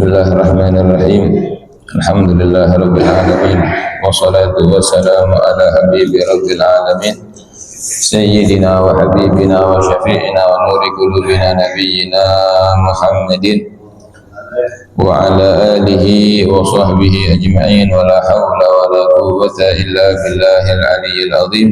Bismillahirrahmanirrahim. Alhamdulillahirabbil alamin wassalatu wassalamu ala habibi rabbil alamin sayyidina wa habibina wa syafi'ina wa nuri qulubina nabiyyina Muhammadin wa ala alihi wa sahbihi ajma'in wa la hawla wa la quwwata illa billahil aliyyil azim.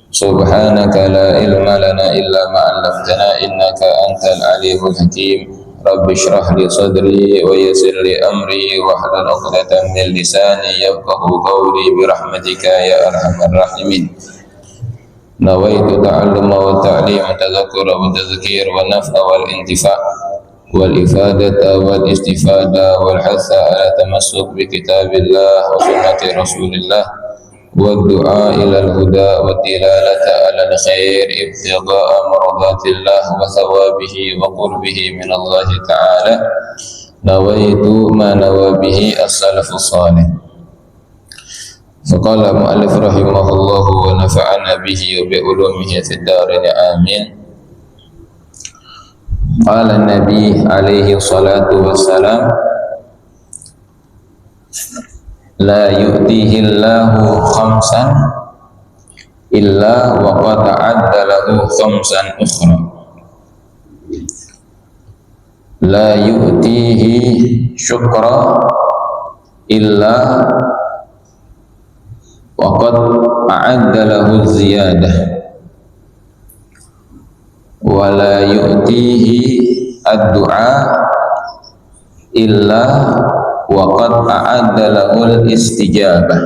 Subhanaka la ilma lana illa ma 'allamtana innaka antal alimul hakim. Rabbi shrah li sadri wa yassir li amri wahlul 'uqdatam min lisani yafqahu qawli bi rahmatika ya arhamar rahimin. Nawaitu ta'alluma wa ta'lima tadhakkura wa tadhkir wa naf'a wal intifa' wal ifadata wal istifada wal hatha ala tamassuk bi kitabillah wa sunnati rasulillah wa du'a ila al-huda wa tilalata ala al-khair ibtigha'a maradatillah wa thawabihi wa qurbihi min Allah ta'ala. Nawaitu ma nawabihi as-salafus salih. Faqala mu'allif rahimahullah wa nafa'ana bihi wa bi ulumihi fid darin amin. Qala an-nabi alaihi salatu wassalam, la yu'tihi Allahu khamsan illa wa qad a'adda lahu khamsan ukhra. La yu'tihi syukra illa wa qad a'adda lahu ziyadah wa la yu'tihi ad-du'a illa wa qad a'adda lahul istijabah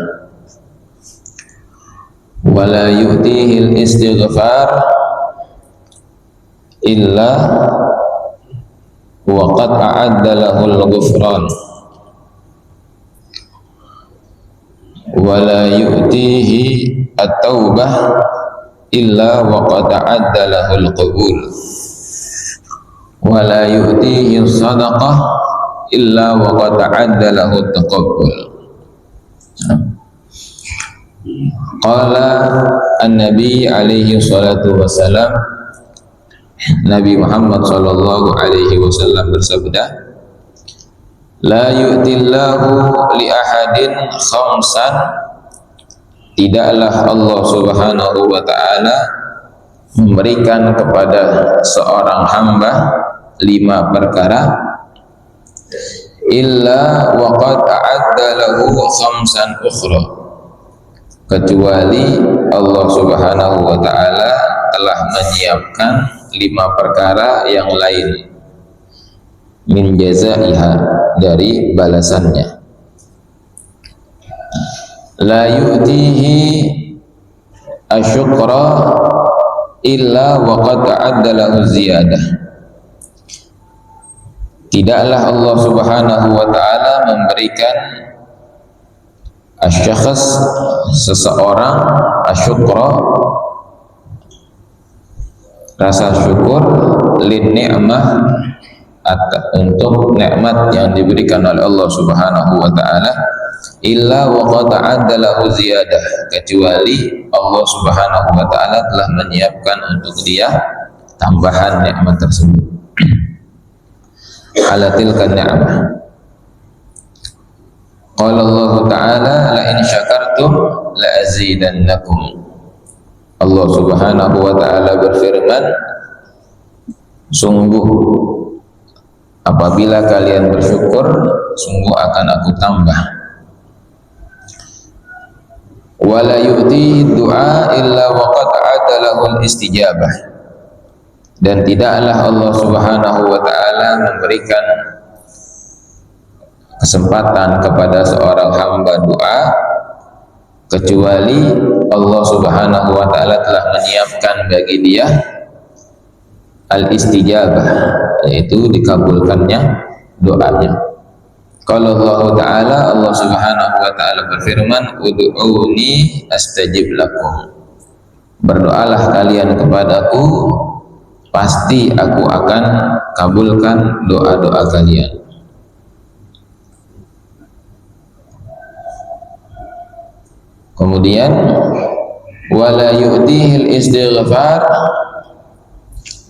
wa la yu'tihi al-istighfar illa wa qad a'adda lahul ghufran wa la yu'tihi at-taubah illa wa qad a'adda lahul qabul wa la yu'tihi sadaqah illa wa qad a'adda lahu taqabbul. Qala an-nabi alaihi salatu wassalam, Nabi Muhammad sallallahu alaihi wasallam bersabda, la yu'tillahu li ahadin khamsan, tidaklah Allah subhanahu wa ta'ala memberikan kepada seorang hamba 5 perkara illa wa qad a'adda lahu khamsan ukhra, kecuali Allah subhanahu wa ta'ala telah menyiapkan 5 perkara yang lain, min jazaiha, dari balasannya. La yu'tihi asyukra illa wa qad a'adda lahu ziyadah, tidaklah Allah subhanahu wa ta'ala memberikan asyakhs, seseorang, asyukra, rasa syukur, lin ni'mah, untuk nikmat yang diberikan oleh Allah subhanahu wa ta'ala, illa wa qad a'adda lahu ziyadah, kecuali Allah subhanahu wa ta'ala telah menyiapkan untuk dia tambahan nikmat tersebut. Ala tilka ni'mah. Qala Allah ta'ala, la in syakartum la azidannakum. Allah subhanahu wa ta'ala berfirman, sungguh apabila kalian bersyukur, sungguh akan aku tambah. Wa la yu'tihi du'a illa wa qad a'adda lahul istijabah, dan tidaklah Allah subhanahu wa ta'ala memberikan kesempatan kepada seorang hamba doa, kecuali Allah subhanahu wa ta'ala telah menyiapkan bagi dia al-istijabah, yaitu dikabulkannya doanya. Kalau Allah ta'ala, Allah subhanahu wa ta'ala berfirman, ud'uni astajib lakum, berdoalah kalian kepadaku, pasti aku akan kabulkan doa-doa kalian. Kemudian wala yu'tihil istighfar,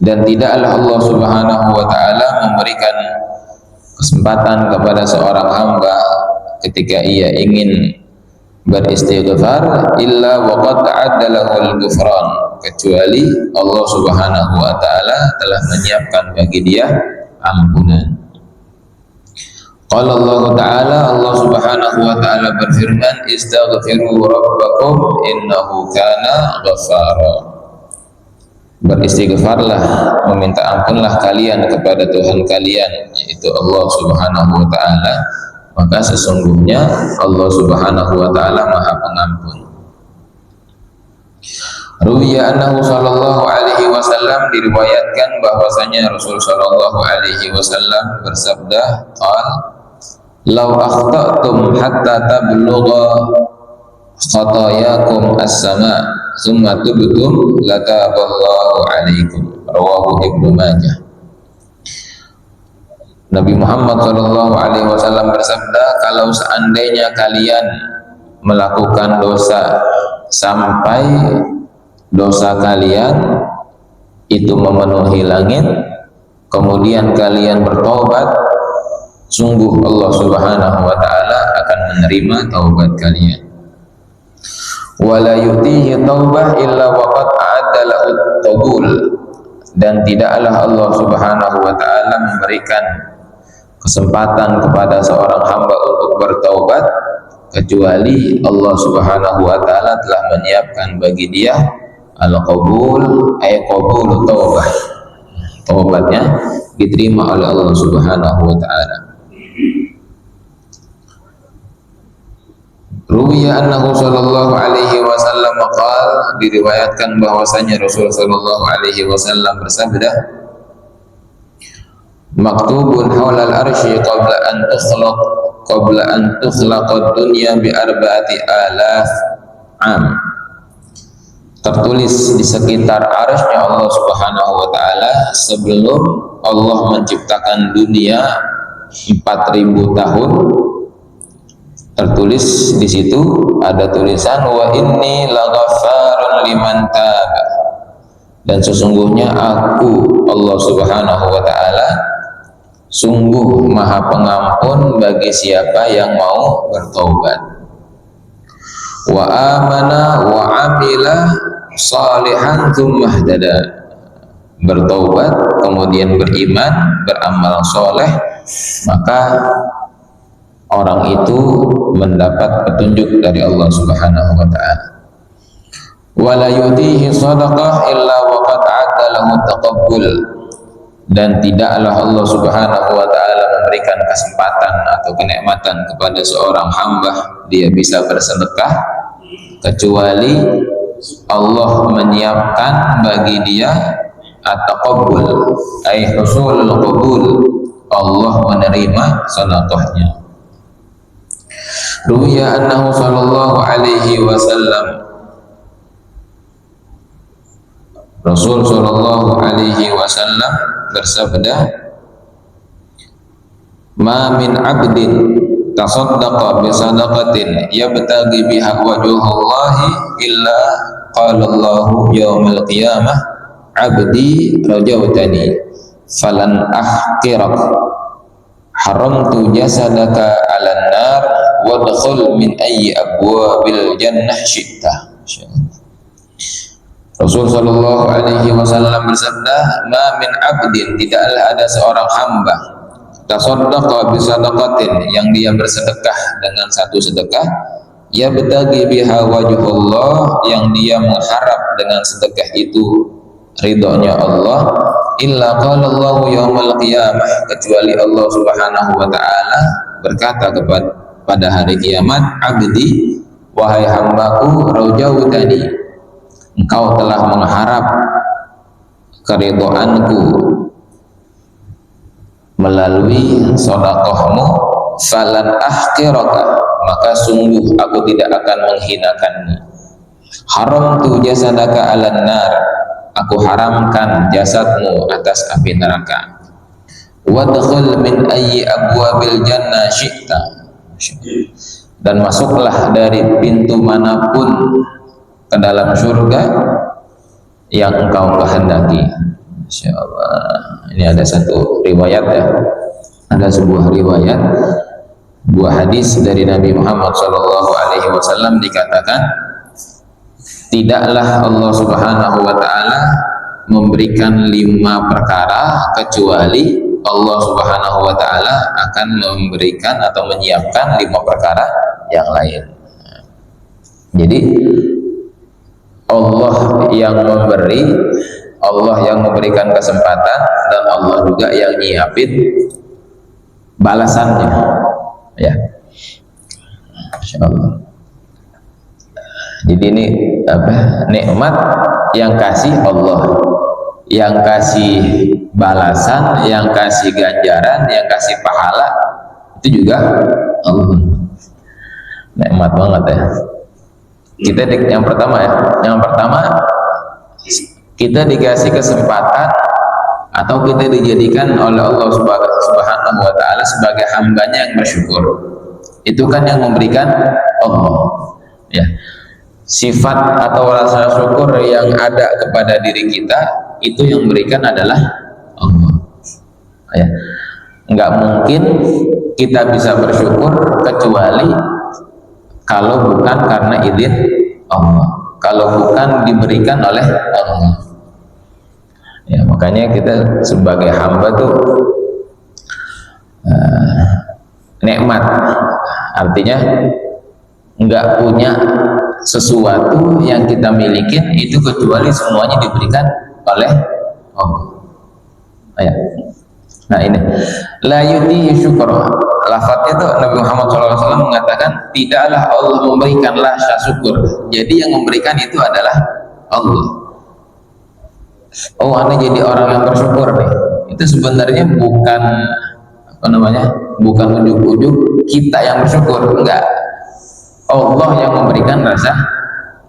dan tidaklah Allah subhanahu wa ta'ala memberikan kesempatan kepada seorang hamba ketika ia ingin beristighfar illa waqad ta'addalahul ghufran, kecuali Allah Subhanahu wa taala telah menyiapkan bagi dia ampunan. Qala Allah taala, Allah Subhanahu wa taala berfirman, istaghfiru rabbakum innahu kana ghaffara. Beristighfarlah, meminta ampunlah kalian kepada Tuhan kalian, yaitu Allah Subhanahu wa taala, maka sesungguhnya Allah Subhanahu wa taala Maha Pengampun. Ruwiya annahu sallallahu alaihi wasallam, diriwayatkan bahwasanya Rasul sallallahu alaihi wasallam bersabda, qala law akhta'tum hatta tablugha khatayakum as-sama' thumma tubtum lataballahu alaikum. Rawahu Ibnu Majah. Nabi Muhammad sallallahu alaihi wasallam bersabda, kalau seandainya kalian melakukan dosa sampai dosa kalian itu memenuhi langit, kemudian kalian bertaubat, sungguh Allah Subhanahu wa taala akan menerima taubat kalian. Wala yutihi taubah illa waqad a'adda lahu qabul, dan tidaklah Allah Subhanahu wa taala memberikan kesempatan kepada seorang hamba untuk bertaubat kecuali Allah Subhanahu wa taala telah menyiapkan bagi dia al-qabul, ay qabul taubah, taubatnya diterima oleh Allah Subhanahu wa taala. Ruwiya annahu sallallahu alaihi wasallam qala, diriwayatkan bahwasanya Rasul sallallahu alaihi wasallam bersabda, maktubun haulal arsy qabla an tukhlaqad dunya bi arba'ati alaf am, tertulis di sekitar arsy-Nya Allah Subhanahu wa taala sebelum Allah menciptakan dunia 4.000 tahun. Tertulis di situ ada tulisan wa inni laghaffarun liman taba, dan sesungguhnya aku Allah Subhanahu wa taala sungguh Maha Pengampun bagi siapa yang mau bertaubat. Wa amana wa amila salihan tsumma ihtada, bertaubat kemudian beriman beramal soleh, maka orang itu mendapat petunjuk dari Allah Subhanahu wa taala. Wala yutihi shadaqah illa waqad a'adda lahu taqabbul, dan tidaklah Allah Subhanahu wa taala memberikan kesempatan atau kenikmatan kepada seorang hamba dia bisa bersedekah kecuali Allah menyiapkan bagi dia at-taqabbul, ay husulul qabul, Allah menerima sedekahnya. Ruwiya annahu sallallahu alaihi wasallam, Rasul sallallahu alaihi wasallam bersabda, ma min abdin tasaddaqa bi sadaqatin yabtaghi biha wajhallahi illa qala Allahu yaumal qiyamah abdi rajautani falan ahqirak haramtu jasadaka 'alan nar wadkhul min ayyi abwabil jannah syi'ta. Rasul sallallahu alaihi wasallam bersabda, ma min abdin, tidaklah ada seorang hamba tasaddaqa bi sadaqatin, yang dia bersedekah dengan satu sedekah, ya betagi biha wajhullah, yang dia mengharap dengan sedekah itu ridhonya Allah, illa qala Allahu yaumal qiyamah, kecuali Allah Subhanahu wa taala berkata pada hari kiamat, abdi, wahai hambaku, rajautani, engkau telah mengharap keridhoanku melalui sedekahmu, falan ahqiraka, maka sungguh aku tidak akan menghinakanmu. Haramtu jasadaka 'alan nar, aku haramkan jasadmu atas api neraka. Wadkhul min ayyi abwabil jannah syi'ta, dan masuklah dari pintu manapun ke dalam surga yang engkau kehendaki. Insyaallah. Ini ada satu riwayat ya, Ada sebuah riwayat, buah hadis dari Nabi Muhammad SAW dikatakan, tidaklah Allah Subhanahu wa Ta'ala memberikan 5 perkara kecuali Allah Subhanahu wa Ta'ala akan memberikan atau menyiapkan 5 perkara yang lain. Jadi Allah yang memberi, Allah yang memberikan kesempatan, dan Allah juga yang nyiapin balasannya, ya. Masya Allah. Jadi ini apa? Nikmat yang kasih Allah, yang kasih balasan, yang kasih ganjaran, yang kasih pahala itu juga Allah. Nikmat banget ya. Kita yang pertama kita dikasih kesempatan atau kita dijadikan oleh Allah Subhanahu wa Ta'ala sebagai hambanya yang bersyukur. Itu kan yang memberikan Allah, ya. Sifat atau rasa syukur yang ada kepada diri kita itu yang memberikan adalah Allah, ya. Nggak mungkin kita bisa bersyukur kecuali kalau bukan karena izin Allah, kalau bukan diberikan oleh Allah, ya. Makanya kita sebagai hamba tuh nikmat, artinya nggak punya sesuatu yang kita miliki itu kecuali semuanya diberikan oleh Allah, ya. Nah ini la yuti syukur, lafadznya itu Nabi Muhammad SAW mengatakan tidaklah Allah memberikan rasa syukur, jadi yang memberikan itu adalah Allah. Oh, anda jadi orang yang bersyukur nih, itu sebenarnya bukan bukan ujuk-ujuk kita yang bersyukur, enggak. Allah yang memberikan rasa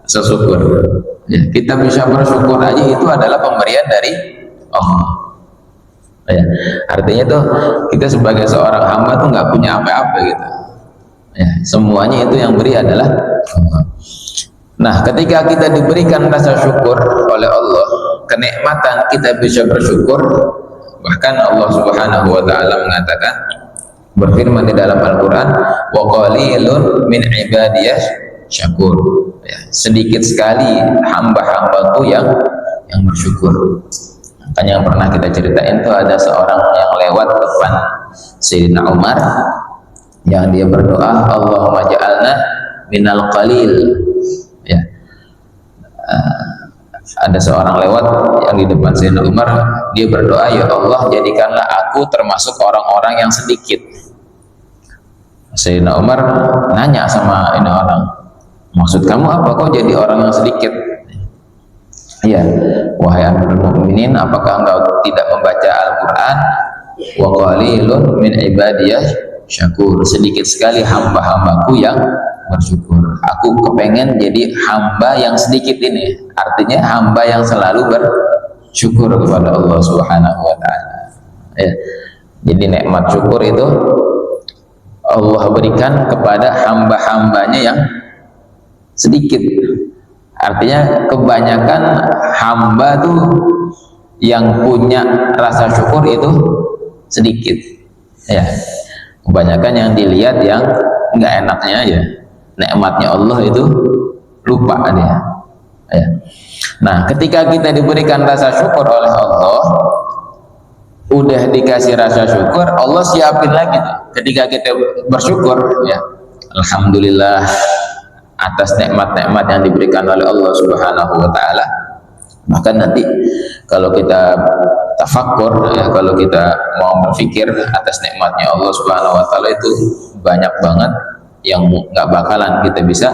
syukur, ya. Kita bisa bersyukur aja itu adalah pemberian dari Allah, ya. Artinya tuh kita sebagai seorang hamba tuh nggak punya apa-apa gitu, ya. Semuanya itu yang beri adalah Allah. Nah, ketika kita diberikan rasa syukur oleh Allah, kenikmatan, kita bisa bersyukur. Bahkan Allah Subhanahu wa Ta'ala mengatakan, berfirman di dalam Al-Quran, wa qalilun min ibadiyah syakur, ya. Sedikit sekali hamba-hambaku yang bersyukur. Kan yang pernah kita ceritain itu ada seorang yang lewat depan Sayyidina Umar, yang dia berdoa, Allahumma ja'alna minal qalil, ya. Ada seorang lewat yang di depan Sayyidina Umar, dia berdoa, ya Allah jadikanlah aku termasuk orang-orang yang sedikit. Sayyidina Umar nanya sama ini orang, maksud kamu apa, kok jadi orang yang sedikit? Iya, wahai Amirul Mukminin, apakah engkau tidak membaca Al-Quran? Wa qalilun min ibadiyah syakur, sedikit sekali hamba-hambaku yang bersyukur. Aku kepengen jadi hamba yang sedikit ini, artinya hamba yang selalu bersyukur kepada Allah Subhanahu wa Ta'ala, ya. Jadi nikmat syukur itu Allah berikan kepada hamba-hambanya yang sedikit. Artinya kebanyakan hamba tuh yang punya rasa syukur itu sedikit, ya. Kebanyakan yang dilihat yang nggak enaknya aja, nikmatnya Allah itu lupa dia, ya. Nah, ketika kita diberikan rasa syukur oleh Allah, udah dikasih rasa syukur, Allah siapin lagi tuh. Ketika kita bersyukur, ya, alhamdulillah atas nikmat-nikmat yang diberikan oleh Allah Subhanahu wa Ta'ala. Bahkan nanti kalau kita tafakkur, ya, kalau kita mau berpikir atas nikmatnya Allah Subhanahu wa Ta'ala, itu banyak banget yang nggak bakalan kita bisa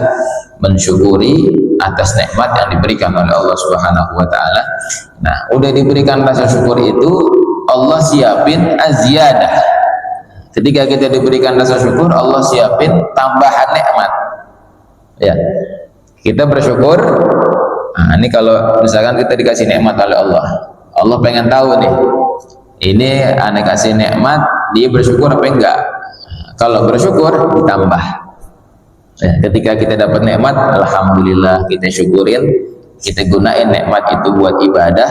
mensyukuri atas nikmat yang diberikan oleh Allah Subhanahu wa Ta'ala. Nah, udah diberikan rasa syukur itu, Allah siapin aziyadah. Ketika kita diberikan rasa syukur, Allah siapin tambahan nikmat, ya. Kita bersyukur. Nah, ini kalau misalkan kita dikasih nikmat oleh Allah, Allah pengen tahu nih, ini aneh kasih nikmat, dia bersyukur apa enggak? Kalau bersyukur ditambah, ya. Ketika kita dapat nikmat, alhamdulillah, kita syukurin, kita gunain nikmat itu buat ibadah,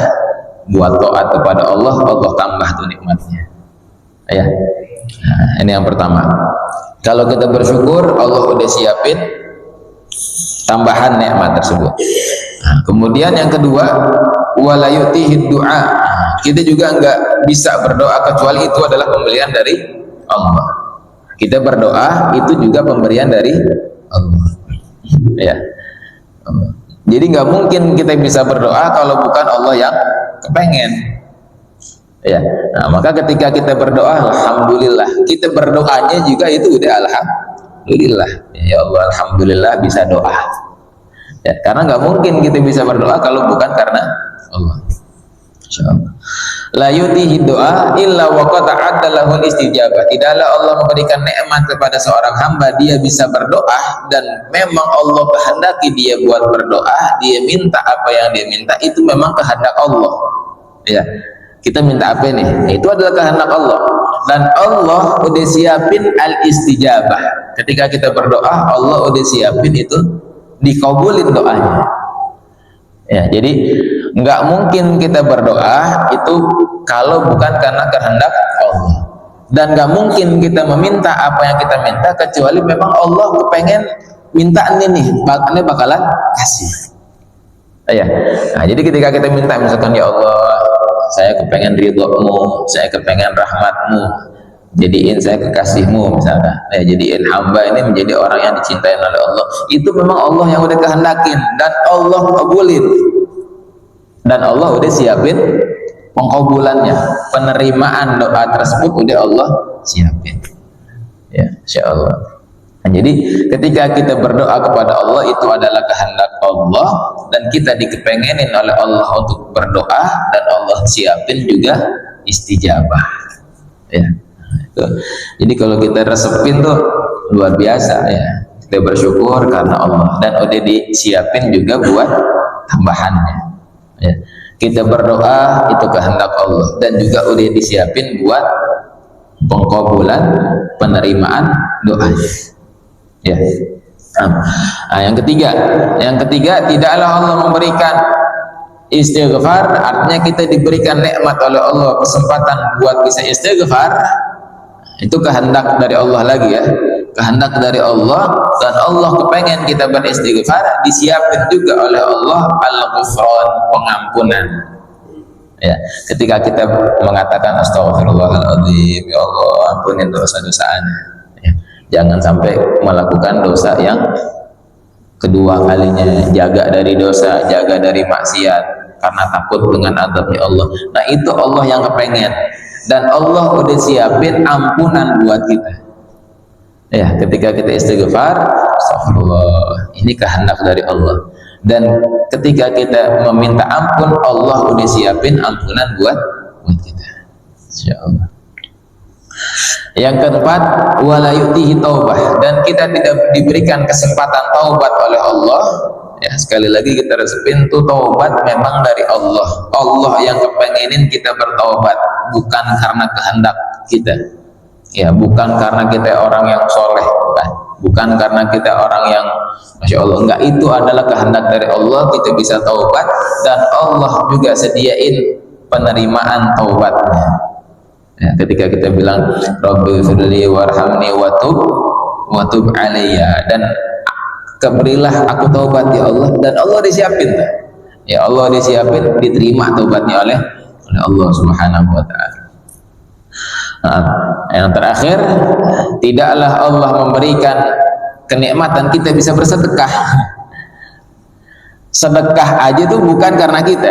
buat taat kepada Allah, Allah tambah tuh nikmatnya, ya. Nah, ini yang pertama. Kalau kita bersyukur, Allah udah siapin tambahan nikmat tersebut. Nah, kemudian yang kedua, wala yutihid du'a. Kita juga enggak bisa berdoa kecuali itu adalah pemberian dari Allah. Kita berdoa itu juga pemberian dari Allah. Ya. Jadi nggak mungkin kita bisa berdoa kalau bukan Allah yang kepengen. Ya. Nah, maka ketika kita berdoa, alhamdulillah, kita berdoanya juga itu udah alhamdulillah. Ya Allah, alhamdulillah bisa doa. Ya, karena nggak mungkin kita bisa berdoa kalau bukan karena Allah. Insyaallah. La yutihi doa illa wa qad a'adda lahul istijabah. Tidaklah Allah memberikan nikmat kepada seorang hamba dia bisa berdoa dan memang Allah kehendaki dia buat berdoa, dia minta apa yang dia minta itu memang kehendak Allah. Ya. Kita minta apa nih? Itu adalah kehendak Allah. Dan Allah udah siapin al-istijabah. Ketika kita berdoa, Allah udah siapin itu dikabulin doanya. Ya, jadi nggak mungkin kita berdoa itu kalau bukan karena kehendak Allah. Dan nggak mungkin kita meminta apa yang kita minta kecuali memang Allah kepengen minta ini nih, bakalan kasih. Ya. Nah, jadi ketika kita minta misalkan ya Allah, saya kepengen ridho-Mu, saya kepengen rahmat-Mu, jadiin saya kekasih-Mu misalkan. Jadiin hamba ini menjadi orang yang dicintai oleh Allah. Itu memang Allah yang udah kehendakin dan Allah kabulin. Dan Allah udah siapin pengkabulannya, penerimaan doa tersebut udah Allah siapin. Ya, insyaallah. Nah, jadi ketika kita berdoa kepada Allah itu adalah kehendak Allah dan kita dikepengenin oleh Allah untuk berdoa dan Allah siapin juga istijabah. Ya. Jadi kalau kita resepin tuh luar biasa ya. Kita bersyukur karena Allah dan udah disiapin juga buat tambahannya. Ya. Kita berdoa itu kehendak Allah dan juga udah disiapin buat pengkabulan penerimaan doanya. Ya. Nah, yang ketiga tidaklah Allah memberikan istighfar, artinya kita diberikan nikmat oleh Allah kesempatan buat bisa istighfar, itu kehendak dari Allah lagi ya, kehendak dari Allah dan Allah kepengen kita beristighfar, disiapin juga oleh Allah al-ghufran, pengampunan. Ya, ketika kita mengatakan astagfirullahaladzim, ya Allah ampunin dosa-dosanya. Jangan sampai melakukan dosa yang kedua kalinya, jaga dari dosa, jaga dari maksiat karena takut dengan azabnya Allah. Nah itu Allah yang kepengen dan Allah udah siapin ampunan buat kita. Ya, ketika kita istighfar, astagfirullah, ini kehendak dari Allah. Dan ketika kita meminta ampun, Allah udah siapin ampunan buat kita. Insyaallah. Yang keempat, wala yu'tihi taubah, dan kita tidak diberikan kesempatan taubat oleh Allah. Ya, sekali lagi kita resepin tuh taubat memang dari Allah. Allah yang kepengenin kita bertaubat, bukan karena kehendak kita. Ya, bukan karena kita orang yang soleh, bukan karena kita orang yang masya Allah, enggak, itu adalah kehendak dari Allah kita bisa taubat dan Allah juga sediain penerimaan taubatnya. Ya, ketika kita bilang Rabbi firli warhamni watub alayya, dan berilah aku taubat ya Allah, dan Allah disiapin ya Allah disiapin, diterima taubatnya oleh Allah Subhanahu wa ta'ala. Nah, yang terakhir, tidaklah Allah memberikan kenikmatan kita bisa bersedekah. Sedekah aja tuh bukan karena kita.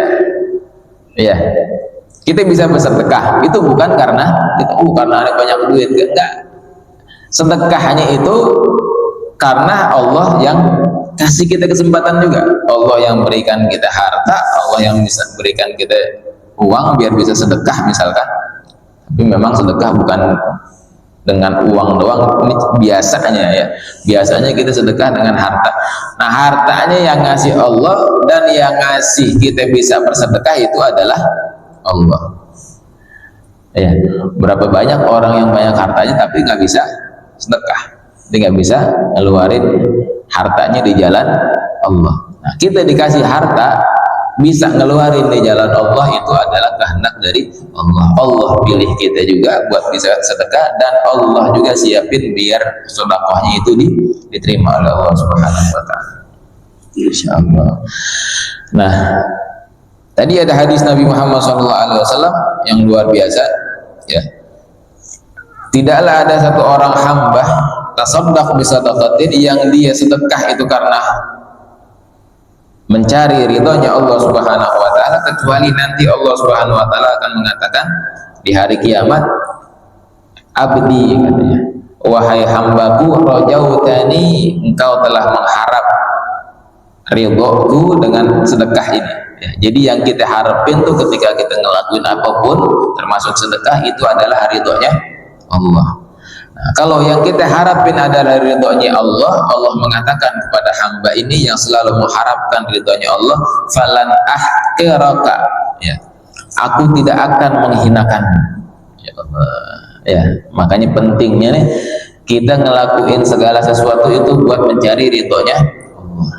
Ya. Kita bisa bersedekah itu bukan karena karena ada banyak duit, enggak. Sedekahnya itu karena Allah yang kasih kita kesempatan juga. Allah yang berikan kita harta, Allah yang bisa berikan kita uang biar bisa sedekah misalkan. Tapi memang sedekah bukan dengan uang doang, ini biasanya ya. Biasanya kita sedekah dengan harta. Nah, hartanya yang ngasih Allah dan yang ngasih kita bisa bersedekah itu adalah Allah. Ya, berapa banyak orang yang banyak hartanya tapi nggak bisa sedekah, dia nggak bisa ngeluarin hartanya di jalan Allah. Nah, kita dikasih harta bisa ngeluarin di jalan Allah itu adalah kehendak dari Allah. Allah pilih kita juga buat bisa sedekah, dan Allah juga siapin biar sedekahnya itu diterima oleh Allah Subhanahu wa taala. Insyaallah. Nah, tadi ada hadis Nabi Muhammad SAW yang luar biasa, ya. Tidaklah ada satu orang hamba tasaddaq bisadaqatin yang dia sedekah itu karena mencari ridhonya Allah Subhanahu wa taala, kecuali nanti Allah Subhanahu wa taala akan mengatakan di hari kiamat, abdi, katanya, wahai hambaku, rajautani, engkau telah mengharap ridhoku dengan sedekah ini. Ya, jadi yang kita harapin tuh ketika kita ngelakuin apapun termasuk sedekah itu adalah ridhonya Allah. Nah, kalau yang kita harapin adalah ridhonya Allah, Allah mengatakan kepada hamba ini yang selalu mengharapkan ridhonya Allah, falan ahqiraka, ya, aku tidak akan menghinakanmu. Ya Allah. Ya, makanya pentingnya nih kita ngelakuin segala sesuatu itu buat mencari ridhonya Allah.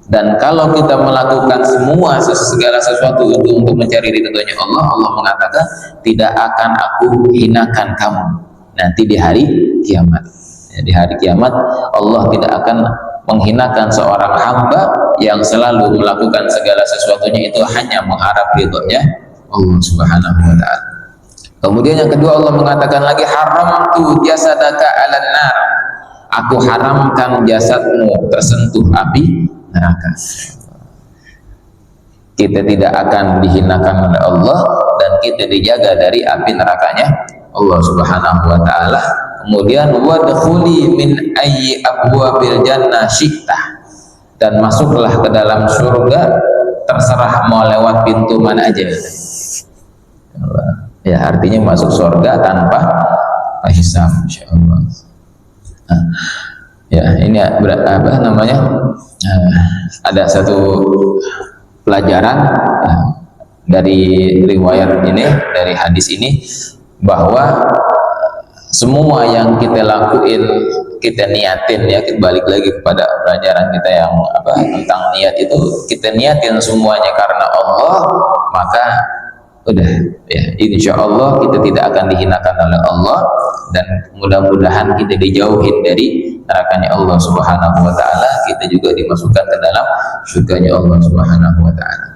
Dan kalau kita melakukan segala sesuatu itu untuk mencari ridhonya Allah, Allah mengatakan tidak akan aku hinakan kamu nanti di hari kiamat. Ya, di hari kiamat Allah tidak akan menghinakan seorang hamba yang selalu melakukan segala sesuatunya itu hanya mengharap ridhonya Allah Subhanahu wa taala. Kemudian yang kedua, Allah mengatakan lagi, haramtu jasadaka 'alan nar. Aku haramkan jasadmu tersentuh api neraka. Kita tidak akan dihinakan oleh Allah dan kita dijaga dari api nerakanya Allah Subhanahu wa taala. Kemudian wadkhuli min ayyi abwabil jannah syi'ta, dan masuklah ke dalam surga terserah mau lewat pintu mana aja. Ya, artinya masuk surga tanpa hisab, insyaallah. Nah, ya, ini apa namanya? Ada satu pelajaran dari riwayat ini, dari hadis ini, bahwa semua yang kita lakuin, kita niatin, ya, kita balik lagi kepada pelajaran kita yang apa tentang niat itu, kita niatin semuanya karena Allah, maka udah, ya, insya Allah kita tidak akan dihinakan oleh Allah, dan mudah-mudahan kita dijauhin dari nerakanya Allah Subhanahu wa taala, kita juga dimasukkan ke dalam surganya Allah Subhanahu wa taala.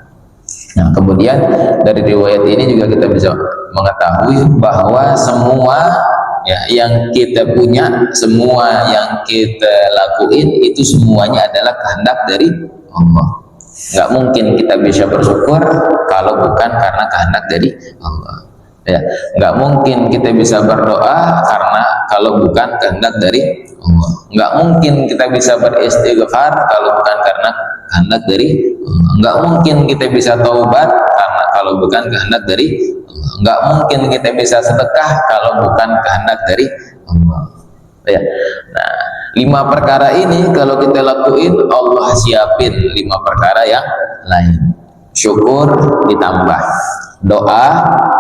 Nah, kemudian dari riwayat ini juga kita bisa mengetahui bahwa semua, ya, yang kita punya, semua yang kita lakuin itu semuanya adalah kehendak dari Allah. Nggak mungkin kita bisa bersyukur kalau bukan karena kehendak dari Allah. Ya, nggak mungkin kita bisa berdoa karena kalau bukan kehendak dari Allah. Nggak mungkin kita bisa beristighfar kalau bukan karena kehendak dari Allah. Nggak mungkin kita bisa taubat karena kalau bukan kehendak dari Allah. Nggak mungkin kita bisa sedekah kalau bukan kehendak dari Allah. Ya. Nah, 5 perkara ini kalau kita lakuin, Allah siapin 5 perkara yang lain. Syukur ditambah, doa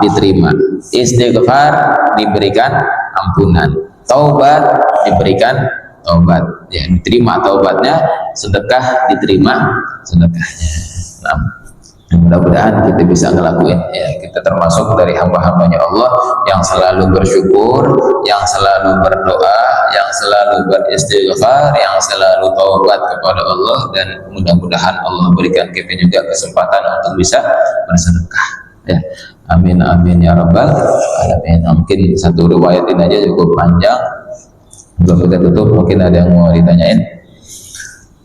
diterima, istighfar diberikan ampunan, taubat diberikan taubat, ya, diterima taubatnya, sedekah diterima sedekahnya. Nah, mudah-mudahan kita bisa ngelakuin, ya, kita termasuk dari hamba-hambanya Allah yang selalu bersyukur, yang selalu berdoa, yang selalu beristighfar, yang selalu taubat kepada Allah, dan mudah-mudahan Allah berikan kita juga kesempatan untuk bisa bersedekah, ya. Amin amin ya rabbal alamin. Mungkin satu riwayat ini aja cukup panjang, sebelum kita tutup mungkin ada yang mau ditanyain.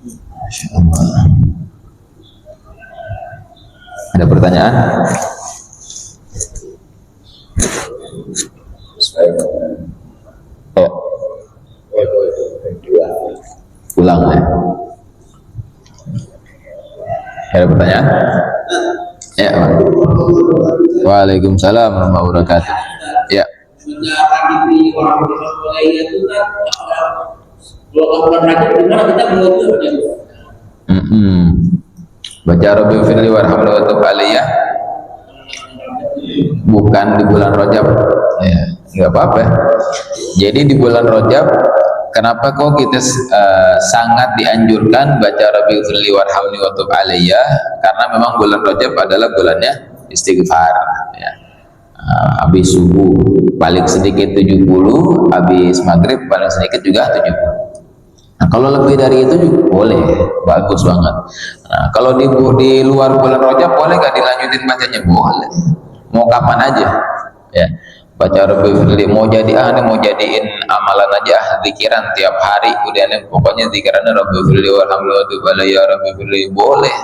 Masya Allah. Ada pertanyaan? Oh. Ulang, ya. Ada pertanyaan? Ya, Pak. Waalaikumsalam warahmatullahi wabarakatuh. Ya. Baca Rabbi firli warhamni wa tub alayya bukan di bulan Rajab, ya, nggak apa-apa. Jadi di bulan Rajab kenapa kok kita sangat dianjurkan baca Rabbighfirli warhamni wa tub alayya? Karena memang bulan Rajab adalah bulannya istighfar ya. Habis subuh paling sedikit 70, habis maghrib paling sedikit juga 70. Nah, kalau lebih dari itu juga boleh, bagus banget. Nah, kalau di luar bulan Rajab boleh nggak dilanjutin bacanya? Boleh. Mau kapan aja, ya. Baca Rabbighfirli, mau jadiin amalan aja, zikiran tiap hari. Udah pokoknya zikirannya Rabbighfirli warhamni wa tub alayya, Rabbighfirli, boleh.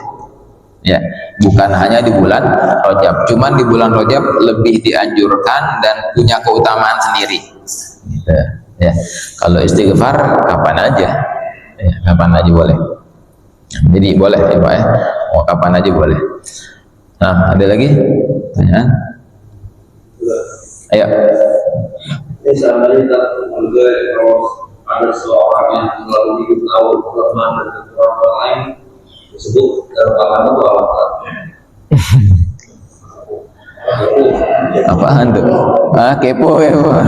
Ya, bukan hanya di bulan Rajab. Cuman di bulan Rajab lebih dianjurkan dan punya keutamaan sendiri. Gitu. Ya, kalau istighfar kapan aja, ya, kapan aja boleh. Jadi boleh ya Pak ya, mau kapan aja boleh. Nah, ada lagi pertanyaan? Ayo. Misalnya kalau ada seorang yang melalui tahu kelemahan dan kekurangan orang lain tersebut merupakan apa? Apaan tuh? Kepo ya Pak.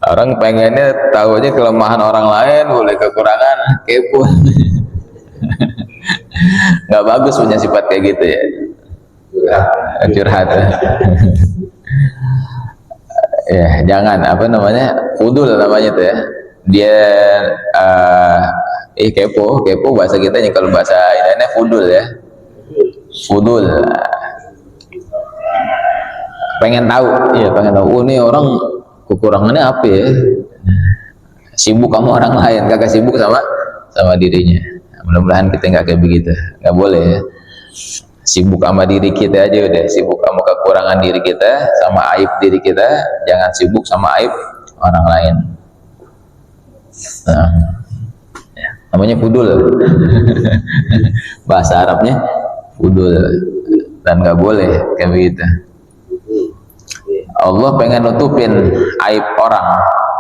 Orang pengennya tahu aja kelemahan orang lain, boleh kekurangan, kepo. Nggak bagus punya sifat kayak gitu ya. Curhat. Ya, jangan apa namanya? Fudul namanya tuh ya. Dia kepo bahasa kita nih, kalau bahasa Indonesia fudul ya. Fudul. Pengen tahu, iya pengen tahu. Oh, ini orang kekurangannya apa ya? Sibuk sama orang lain, kagak sibuk sama dirinya. Mudah-mudahan kita nggak kayak begitu, nggak boleh ya. Sibuk sama diri kita aja udah, sibuk sama kekurangan diri kita, sama aib diri kita, jangan sibuk sama aib orang lain. Nah, ya, namanya fudul. Bahasa Arabnya fudul, dan nggak boleh kayak begitu. Allah pengen nutupin aib orang,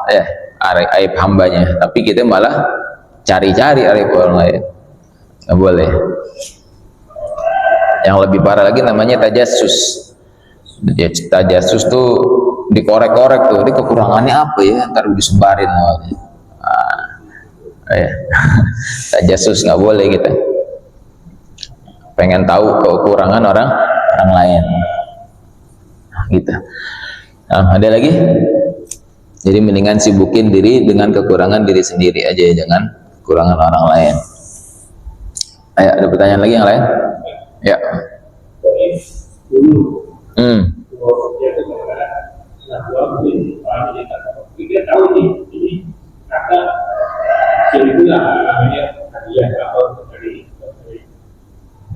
ya, aib hambanya, tapi kita malah cari-cari aib orang lain. Nggak boleh. Yang lebih parah lagi namanya tajassus. Tajassus tuh dikorek-korek tuh, ini kekurangannya apa ya, ntar disebarin. Ya. Tajassus nggak boleh kita. Pengen tahu kekurangan orang lain, gitu. Nah, ada lagi? Jadi mendingan sibukin diri dengan kekurangan diri sendiri aja, jangan kekurangan orang lain. Ayo, ada pertanyaan lagi yang lain? Ya. Kita tahu ini kata jadi namanya hadiah atau dari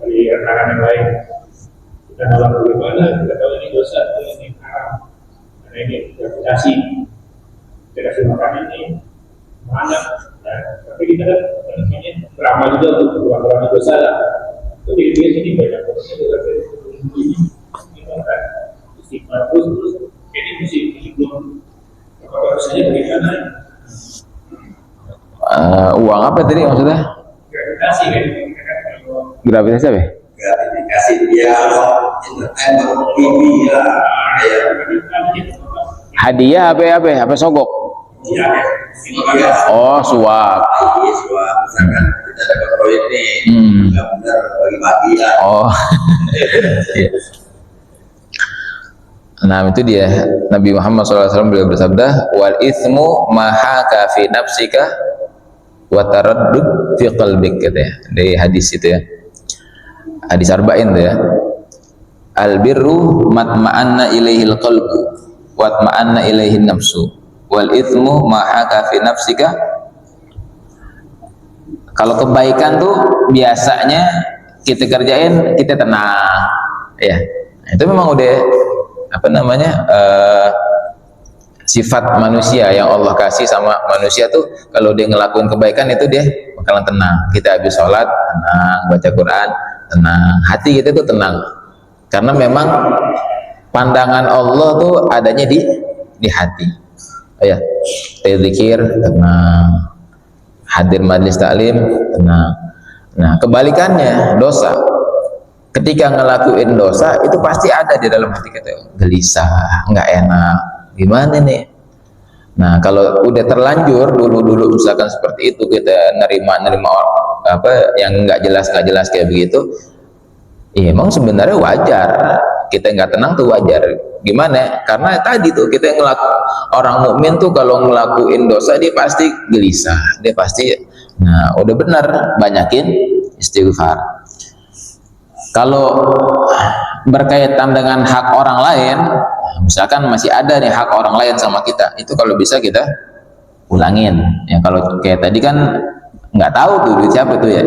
rekan yang lain. Kita dalam bagaimana kita tahu ini dosa, ini haram, karena ini interpretasi. Kita kasih makan ini mana? Tapi kita namanya beramal juga untuk keluar dosa lah. Itu di sini banyak orang juga ini kan istighfar terus ini mesti belum harusnya bagaimana? Uang apa tadi maksudnya? Gratifikasi kan? Gratifikasi apa? Gratifikasi dia entertainment TV lah. Hadiah apa sogok? Oh, suap. Suap. Misalkan kita dapat proyek nih, nggak benar bagi-bagi lah. Oh. Nah, itu dia. Nabi Muhammad SAW beliau bersabda, wal ithmu mahaka fi nafsika wa taraddud fi qalbik, katanya dari hadis itu ya, hadis arba'in itu ya. Al birru matma'anna ilaihil qalbu wa matma'anna ilaihin nafsu wal ithmu mahaka fi nafsika. Kalau kebaikan tuh biasanya kita kerjain kita tenang ya, itu memang udah apa namanya sifat manusia yang Allah kasih sama manusia tuh. Kalau dia ngelakuin kebaikan itu dia bakalan tenang. Kita habis sholat tenang, baca Quran tenang, hati kita tuh tenang, karena memang pandangan Allah tuh adanya di hati ya. Zikir tenang, hadir majlis taklim tenang. Nah, kebalikannya dosa, ketika ngelakuin dosa itu pasti ada di dalam hati kita gelisah, nggak enak Gimana nih? Nah, kalau udah terlanjur dulu misalkan seperti itu, kita nerima apa yang nggak jelas kayak begitu, ya emang sebenarnya wajar. Kita nggak tenang tuh wajar. Gimana? Karena tadi tuh kita orang mukmin tuh kalau ngelakuin dosa dia pasti gelisah, dia pasti. Nah, udah benar banyakin istighfar. Kalau berkaitan dengan hak orang lain, misalkan masih ada nih hak orang lain sama kita, itu kalau bisa kita ulangin. Ya kalau kayak tadi kan nggak tahu tuh duit siapa tuh ya,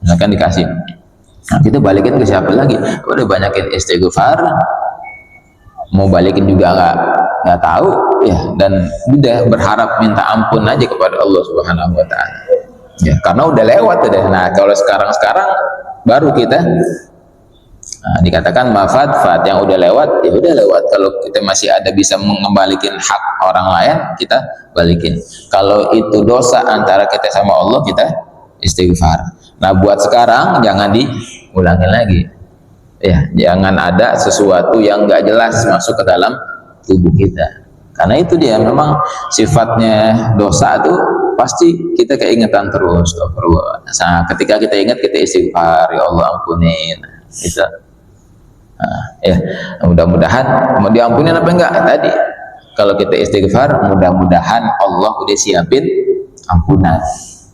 misalkan dikasih, nah, kita balikin ke siapa lagi? Udah banyakin istighfar, mau balikin juga nggak tahu ya, dan udah berharap minta ampun aja kepada Allah Subhanahu Wa Taala. Ya karena udah lewat udah. Nah kalau sekarang baru kita dikatakan mafat yang udah lewat, ya udah lewat. Kalau kita masih ada bisa mengembalikan hak orang lain, kita balikin. Kalau itu dosa antara kita sama Allah, kita istighfar. Nah buat sekarang jangan diulangi lagi ya, jangan ada sesuatu yang nggak jelas masuk ke dalam tubuh kita, karena itu dia memang sifatnya dosa itu pasti kita keingetan terus. Nah, ketika kita ingat, kita istighfar, ya Allah ampunin itu. Nah, ya mudah-mudahan mau diampunin apa enggak tadi. Kalau kita istighfar, mudah-mudahan Allah udah siapin ampunan.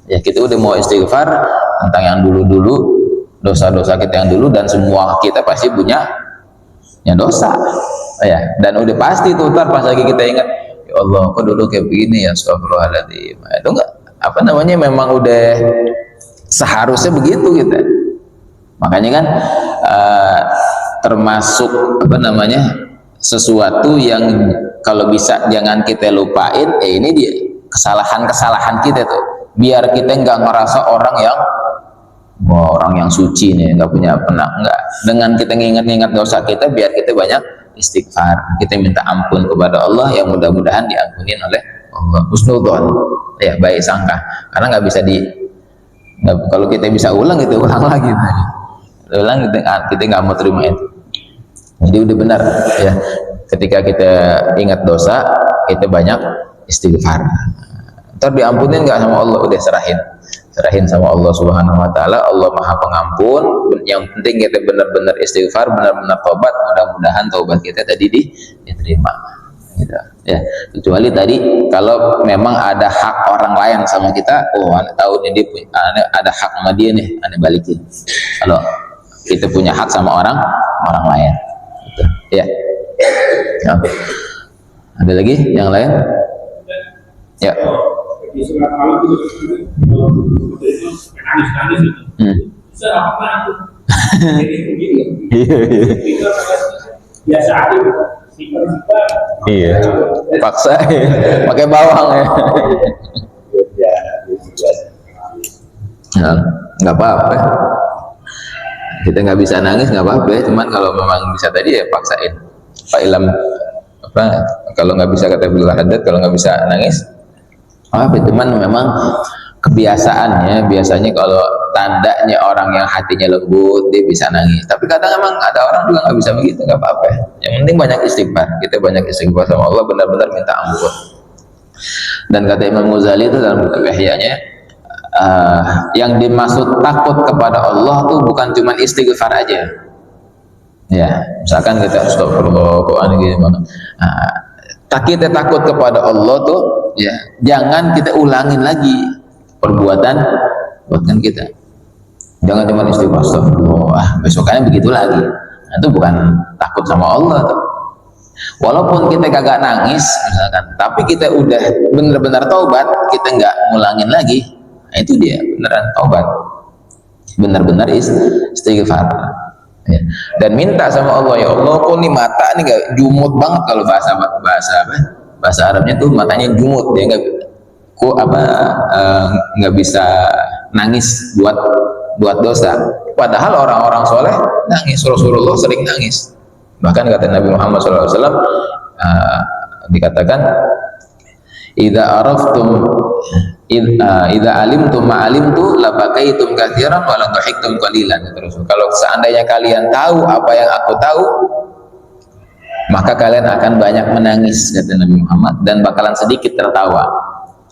Ya kita udah mau istighfar tentang yang dulu-dulu, dosa-dosa kita yang dulu, dan semua kita pasti punya dosa. Ya, dan udah pasti tuh ntar pas lagi kita ingat, ya Allah kok dulu kayak begini ya, astagfirullahaladzim. Itu enggak apa namanya, memang udah seharusnya begitu kita. Makanya kan termasuk apa namanya, sesuatu yang kalau bisa jangan kita lupain. Ini dia kesalahan kita tuh, biar kita nggak ngerasa orang yang suci nih, nggak punya pernah, nggak. Dengan kita ngingat-ngingat dosa kita, biar kita banyak istighfar, kita minta ampun kepada Allah, yang mudah-mudahan diampunin oleh Allah. Husnudzon, ya baik sangka, karena nggak bisa kalau kita bisa ulang, kita ulang lagi, kita nggak mau terima itu. Jadi udah benar ya, ketika kita ingat dosa, kita banyak istighfar, ntar diampunin nggak sama Allah, udah serahin sama Allah Subhanahu Wa Taala. Allah Maha Pengampun. Yang penting kita benar-benar istighfar, benar-benar tobat. Mudah-mudahan tobat kita tadi diterima gitu. Ya, kecuali tadi kalau memang ada hak orang lain sama kita, ane tahu nih dia punya, ada hak sama dia nih, ane balikin. Kalau kita punya hak sama orang lain gitu. Ya. Ada lagi yang lain? Ya. Di surat malam itu nangis itu bisa apa itu jadi begini itu biasa aja sifat iya paksa pakai bawang ya nggak apa-apa, kita nggak bisa nangis nggak apa-apa, cuman kalau memang bisa tadi ya paksain. Pak Ilham apa, kalau nggak bisa kata bila hadat, kalau nggak bisa nangis apa, cuman memang kebiasaannya, biasanya kalau tandanya orang yang hatinya lembut dia bisa nangis, tapi kadang emang ada orang juga nggak bisa begitu, nggak apa-apa. Yang penting banyak istighfar, kita banyak istighfar sama Allah, benar-benar minta ampun. Dan kata Imam Ghazali itu dalam kitab Ihya-nya, yang dimaksud takut kepada Allah tuh bukan cuma istighfar aja ya, misalkan kita astagfirullah gimana, kita takut kepada Allah tuh ya, jangan kita ulangin lagi perbuatan kita. Jangan cuma istighfar astagfirullah, besokannya begitu lagi. Nah, itu bukan takut sama Allah tuh. Walaupun kita kagak nangis misalkan, tapi kita udah benar-benar taubat, kita nggak ngulangin lagi. Nah, itu dia beneran taubat, benar-benar istighfar. Ya. Dan minta sama Allah, ya Allah kok nih mata nih nggak jumut banget, kalau bahasa Arabnya tuh matanya jumut, dia nggak bisa nangis buat dosa. Padahal orang-orang soleh nangis, Rasulullah sering nangis. Bahkan kata Nabi Muhammad SAW, dikatakan, idza alimtum ma'alimtu labakaitum katsiran wa la dhahiktum qalilan. Terus kalau seandainya kalian tahu apa yang aku tahu, maka kalian akan banyak menangis, kata Nabi Muhammad, dan bakalan sedikit tertawa.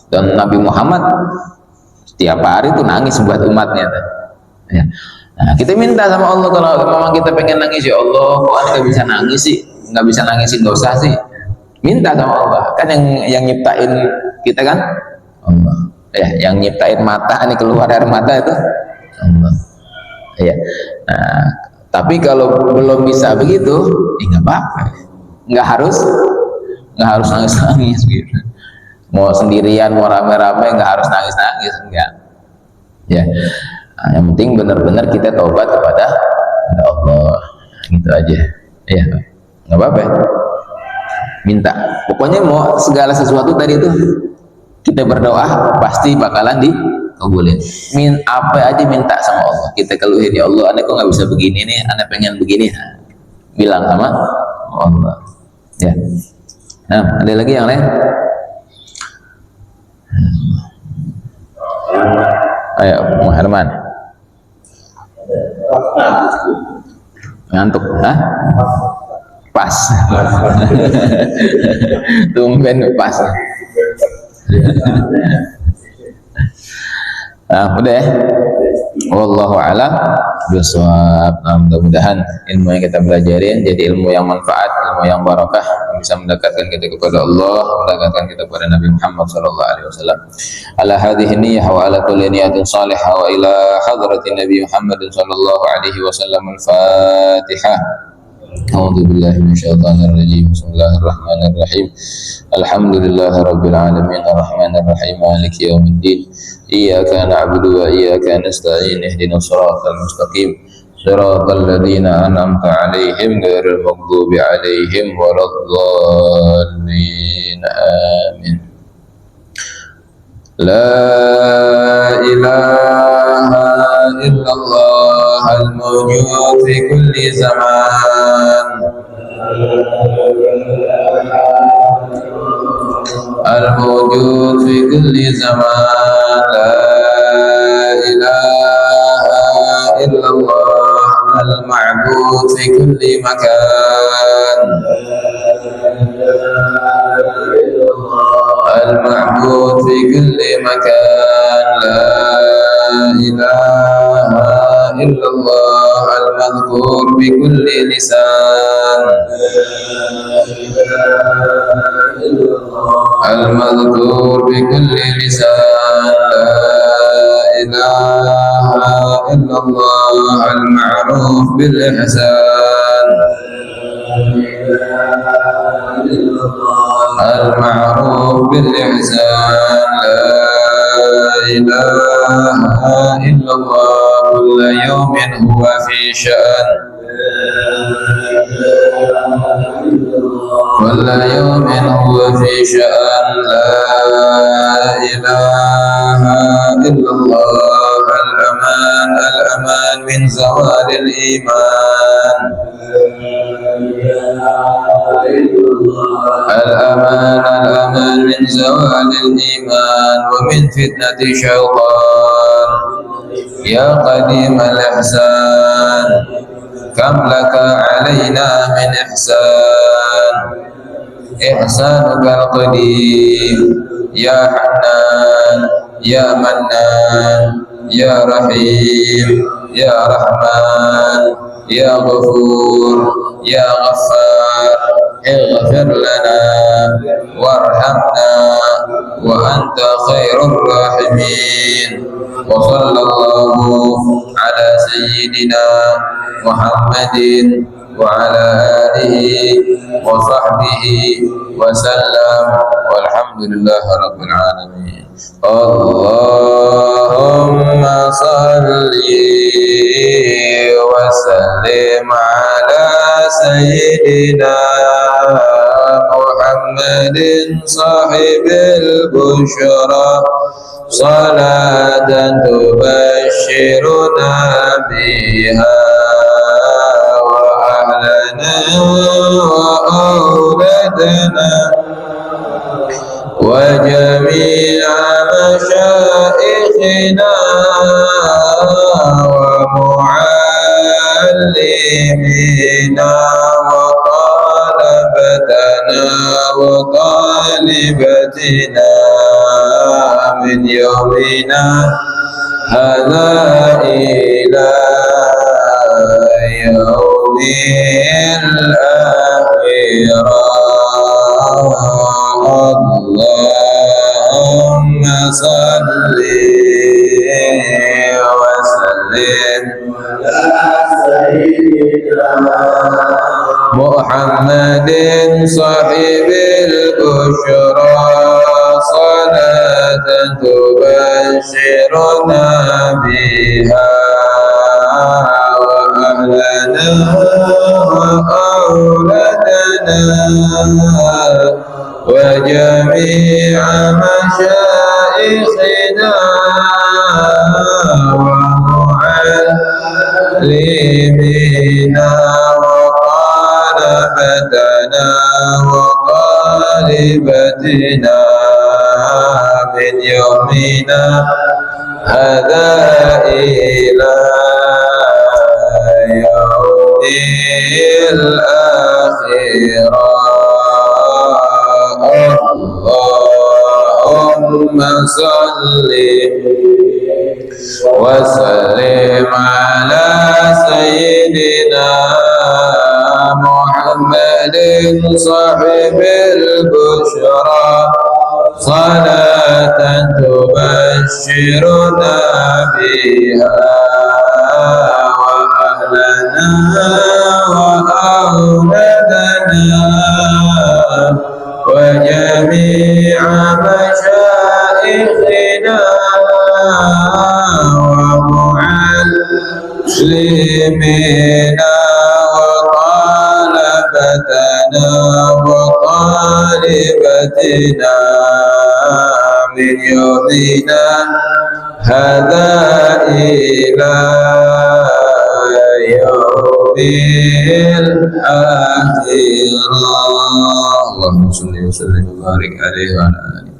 Dan Nabi Muhammad setiap hari itu nangis buat umatnya. Ya. Nah, kita minta sama Allah, kalau memang kita pengen nangis, ya Allah, kok Anda nggak bisa nangis sih, nggak bisa nangisin dosa sih? Minta sama Allah, kan yang nyiptain kita kan Allah. Ya, yang nyiptain mata, ini keluar air mata itu Allah. Ya. Nah, tapi kalau belum bisa begitu, nggak apa-apa, nggak harus nangis gitu. Mau sendirian, mau rame-rame, nggak harus nangis, enggak. Ya, nah, yang penting benar-benar kita taubat kepada Allah, gitu aja. Ya, nggak apa-apa. Minta, pokoknya mau segala sesuatu tadi itu kita berdoa pasti bakalan dikabulin. Apa aja minta sama Allah, kita keluhin, ya Allah, Anda kok nggak bisa begini nih, Anda pengen begini. Nah, bilang sama Allah. Ya. Nah, ada lagi yang lain? Ayo, Bung Herman. Ngantuk, hah? Pas. Tumben pas. Nah, udah ya. Wallahu a'lam bishawab. Nah, mudah-mudahan ilmu yang kita belajarin jadi ilmu yang manfaat, ilmu yang barakah, yang bisa mendekatkan kita kepada Allah, mendekatkan kita kepada Nabi Muhammad sallallahu alaihi wasallam. Ala hadhihi niyyah wa ala kulli niyatin salihah wa ila hadratin Nabi Muhammad sallallahu alaihi wasallam. Al-Fatihah. A'udzu billahi minasyaitonir rajim. Bismillahirrahmanirrahim. Alhamdulillahi rabbil alamin arrahmanir rahim maliki yaumiddin. Iyyaka na'budu wa iyyaka nasta'in ihdinas siratal mustaqim siratal ladzina an'amta 'alaihim ghairil maghdubi 'alaihim waladdallin. Amin. La ilaha illallah al-mawjud fi kulli zaman al-mawjud fi kulli zaman. La ilaha illallah al-ma'bud fi kulli makan al-ma'bud fi kulli makan. La ilaha illallah al-madhkur bi kulli lisan al-madhkur bi kulli lisan. La ilaha illallah al-ma'ruf bil ihsan al-ma'ruf bil ihsan. La ilaha illallah kulla yawmin huwa fi sha'n kulla yawmin huwa fi sha'n. La ilaha illallah al-aman min zawalil iman الأمان من زوال الإيمان ومن فتنة الشيطان. يا قديم الإحسان كم لك علينا من إحسان إحسانك القديم. يا حنان يا منان يا رحيم يا رحمن يا غفور يا غفار. اغفر لنا وارحمنا وأنت خير الراحمين. وصلى الله على سيدنا محمد وعلى آله وصحبه وسلم والحمد لله رب العالمين. اللهم صل وسلم على سيدنا محمد صاحب البشرى صلاة تبشرنا بها وأهلنا وأولادنا وجميع مشائخنا ومعلمينا وطلبة وطالبتنا من يومنا هذا إلى يوم الآخرة. اللهم صل وسلم محمد صاحب البشرى صلاة تبشرنا بها وأهلنا وأولادنا وجميع مشايخنا ومعلمينا وطلبتنا وطالبتنا من يومنا هذا إلى يوم الآخرة. اللهم صل وسلم على سيدنا محمد صاحب البشرى صلاة تبشرنا بها وأهلنا وأولادنا وجميع مشايخنا ومعلمينا وطلبتنا وطالبتنا من يومنا هذا إلى يوم الآخرة. اللهم صل وسلم وبارك عليه وعلى آله.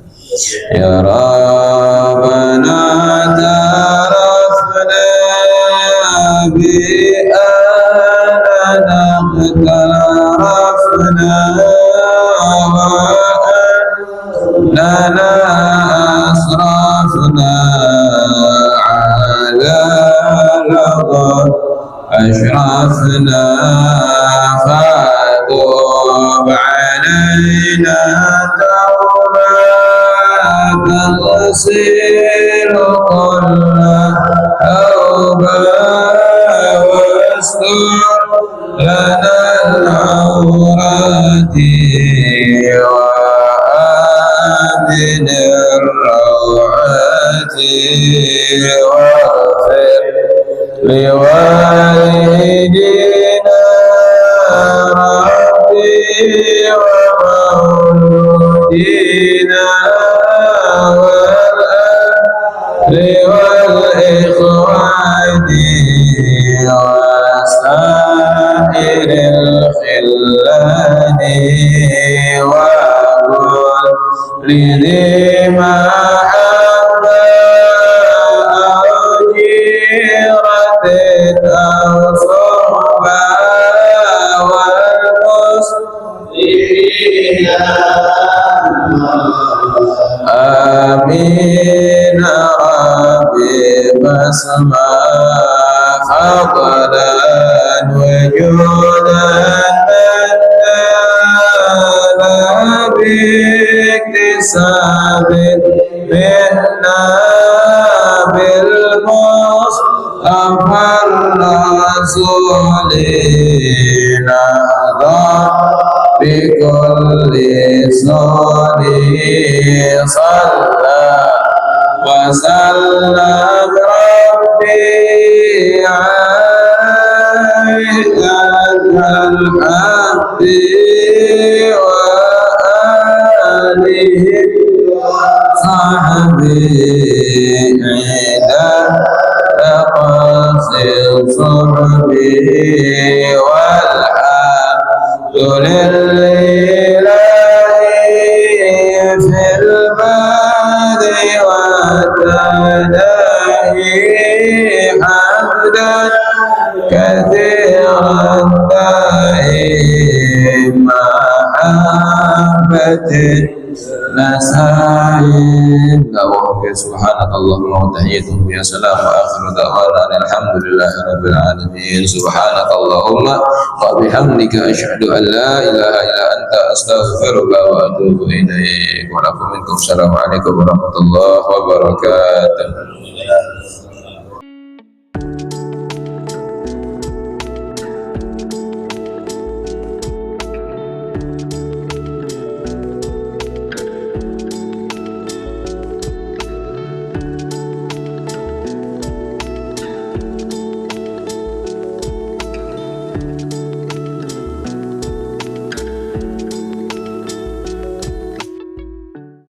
يا ربنا اعترفنا بأننا اقترفنا وأننا أسرفنا على رضا أشرفنا فتوب علينا توبة تغسل كل أوبة واستر لنا العورات وآمن الروعات واغفر لوالدينا ربي ومولودينا والأهل والإخوان وسائر الخلان وكل ذي محبة أو جيرة أو صحبة والمسلمين آمين ربي فاسمع فضلا وجودا منا باكتساب منا بالمصطفى الرسول نهضى بكل صالح صلى وسلم ربي عليه الحق وآله صحبه عند تقاصر صحبه والحمد لله في البدء والتناهي حمدا كثيرا دائما محبة نستعين سبحانك اللهم وتحيتهم يا سلام وآخر دعوانا الحمد لله رب العالمين سبحانك اللهم وبحمدك أشهد أن لا إله إلا أنت أستغفرك وأتوب إليك ولكم منكم السلام عليكم ورحمة الله وبركاته.